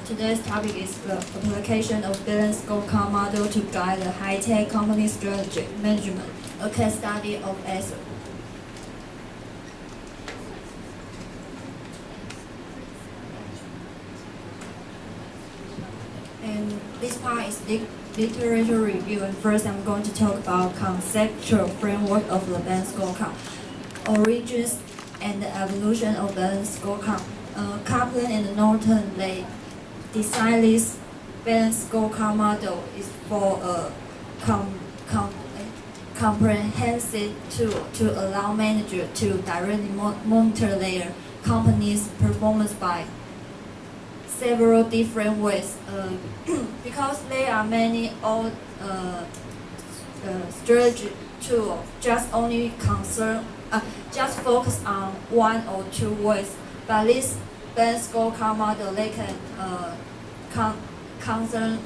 Today's topic is the application of balanced scorecard model to guide the high-tech company strategy management, a case study of ESO. And this part is literature review, and first I'm going to talk about conceptual framework of the balanced scorecard, origins and the evolution of balanced scorecard. Kaplan and Norton, they design this balanced scorecard model is for a comprehensive tool to allow managers to directly monitor their company's performance by several different ways. Because there are many old strategy tools, just focus on one or two ways. But this balanced scorecard model, they can concern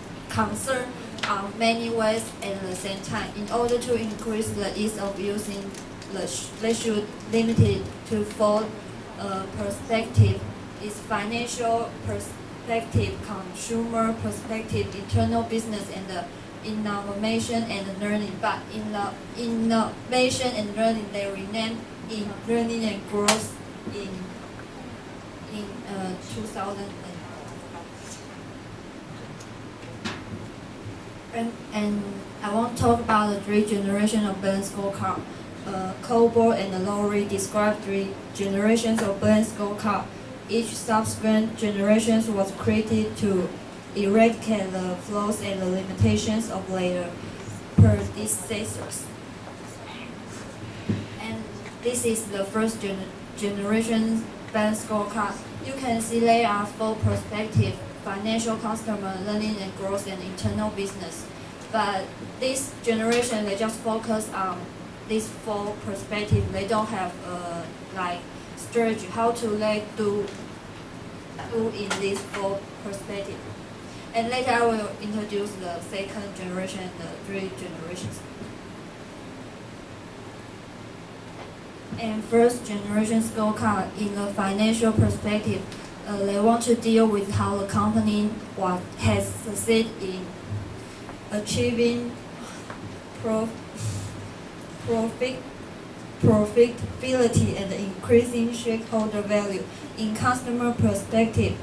on many ways at the same time. In order to increase the ease of using, they should limit it to four perspectives: is financial perspective, consumer perspective, internal business, and innovation and learning. But in the innovation and learning, they rename in learning and growth in 2000. And I want to talk about the three generations of balanced scorecard. Cobo and Lowry describe three generations of balanced scorecard. Each subsequent generation was created to eradicate the flaws and the limitations of later predecessors. And this is the first generation balanced scorecard. You can see there are four perspectives: financial, customer, learning and growth, and internal business. But this generation, they just focus on these four perspectives. They don't have like strategy, how to do in these four perspectives. And later I will introduce the second generation and the three generations. And first generation scorecard, in the financial perspective, they want to deal with how the company has succeeded in achieving profitability and increasing shareholder value. In customer perspective,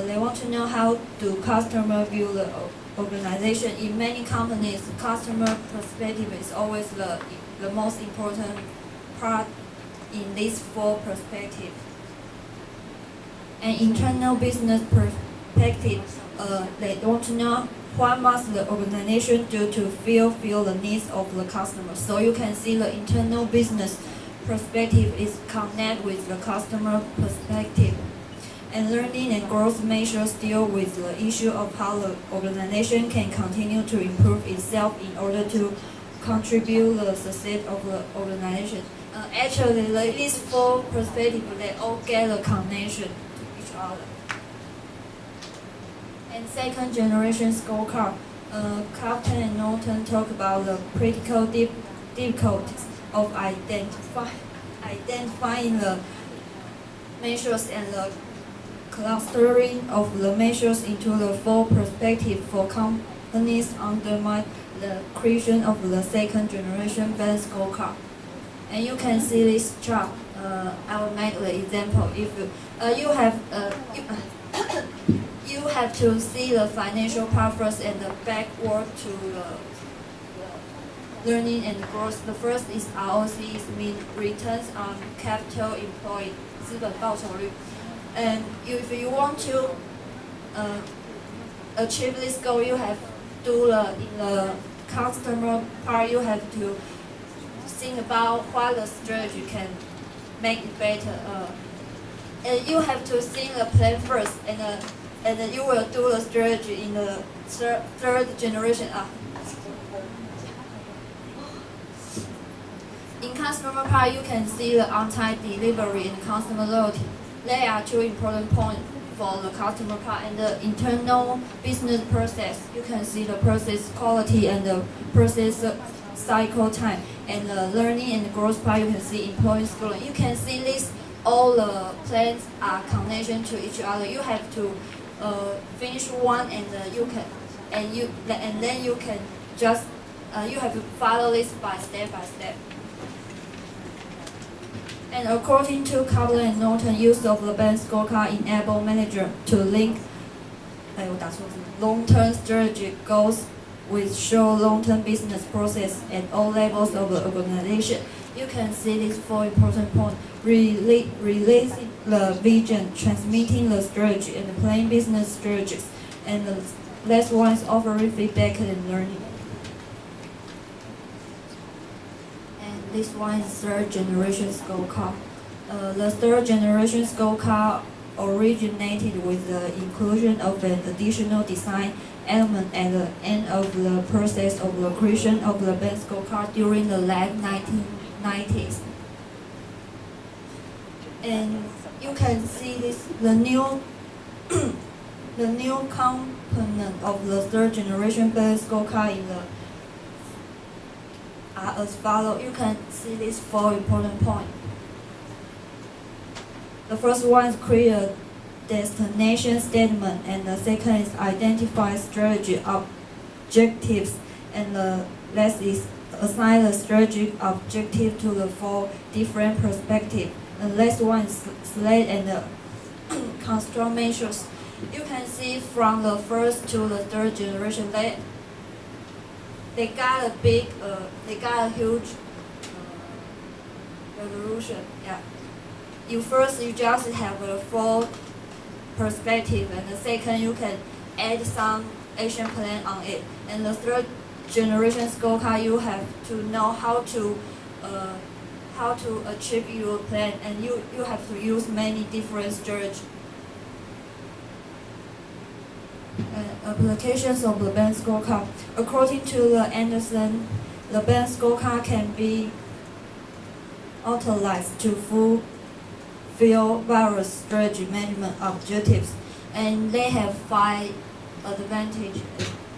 they want to know how do customers view the organization. In many companies, customer perspective is always the most important part in these four perspectives. And internal business perspective, they want to know what must the organization do to fulfill the needs of the customer. So you can see the internal business perspective is connect with the customer perspective. And learning and growth measures deal with the issue of how the organization can continue to improve itself in order to contribute the success of the organization. Actually, these four perspectives, they all get a connection to each other. And second generation scorecard, Captain and Norton talk about the critical difficulties of identifying the measures and the clustering of the measures into the four perspectives for companies undermine the creation of the second generation balanced scorecard. And you can see this chart. I will make the example. If you have to see the financial part first and the backward to the learning and growth. The first is ROC, is mean returns on capital employed, 资本报酬率. And if you want to achieve this goal, you have to in the customer part, you have to think about what the strategy can make it better. And you have to think the plan first, and then you will do the strategy in the third generation. In customer part, you can see the on-time delivery and customer loyalty. They are two important points for the customer part. And the internal business process, you can see the process quality and the process cycle time. And the learning and growth part, you can see employee schooling. You can see this, all the plans are connection to each other. You have to finish one and you can and then you can just you have to follow this by step. And according to Kaplan and Norton, use of the band scorecard enable manager to link long-term strategic goals with show long-term business process at all levels of the organization. You can see these 4 important points: releasing the vision, transmitting the strategy, and playing business strategies. And the last one is offering feedback and learning. And this one is third generation scorecard. The third generation scorecard originated with the inclusion of an additional design element at the end of the process of the creation of the band scorecard during the late 1990s. And you can see this the new the new component of the third generation band scorecard in the are as follows. You can see these 4 important points. The first one is create a destination statement, and the second is identify strategy objectives, and the last is assign the strategic objective to the 4 different perspectives. The last one is select and construct measures. You can see from the first to the third generation they got a huge revolution. Yeah. You just have a 4 perspective, and the second you can add some action plan on it. And the third generation scorecard, you have to know how to achieve your plan, and you have to use many different strategies. Applications of the band scorecard. According to the Anderson, the band scorecard can be utilized to fulfill various strategy management objectives, and they have 5 advantages.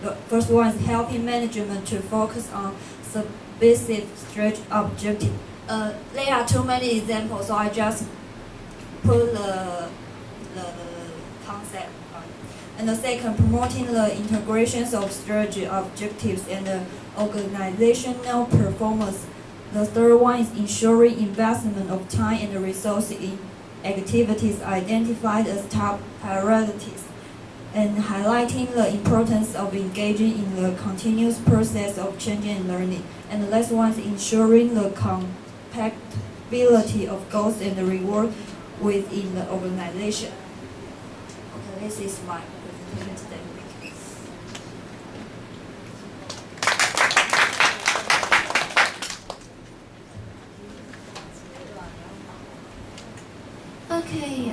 The first one is helping management to focus on specific strategy objectives. There are too many examples, so I just put the concept. And the second, promoting the integrations of strategy objectives and the organizational performance. The third one is ensuring investment of time and resources in activities identified as top priorities, and highlighting the importance of engaging in the continuous process of changing and learning. And the last one is ensuring the compatibility of goals and the reward within the organization. Okay, this is my presentation today. Okay.